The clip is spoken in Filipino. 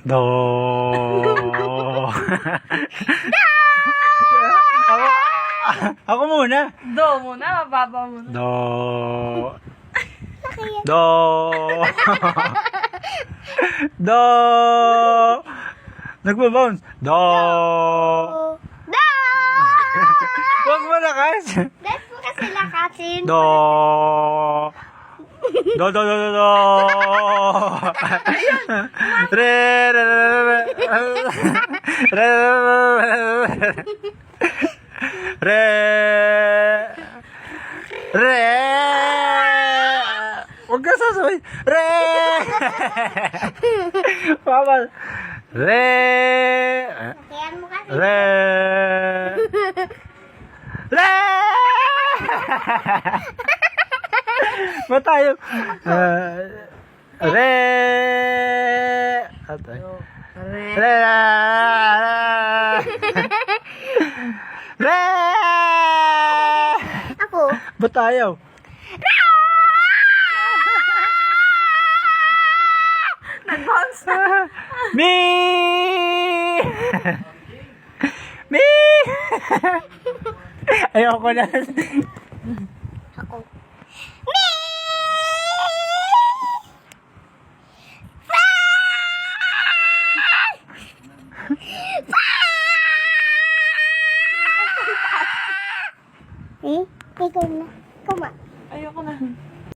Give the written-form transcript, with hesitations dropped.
Do. Ako muna. Do muna, mababa muna. Do. Do. Do. Nagbabounce. Do. Da! Huwag mo lakas. Dahil po kasi lakasin. Do. Do, do, do, do, do. Re, re, re, re, re, re, re, huwag ka sasabay. Re, papa. Re, Kaya mo kasi. re, re. Ba tayo? Re. Atay. Re. Re. Ako. Ba tayo? Nag-bounce na. Me. Me. Ayoko na.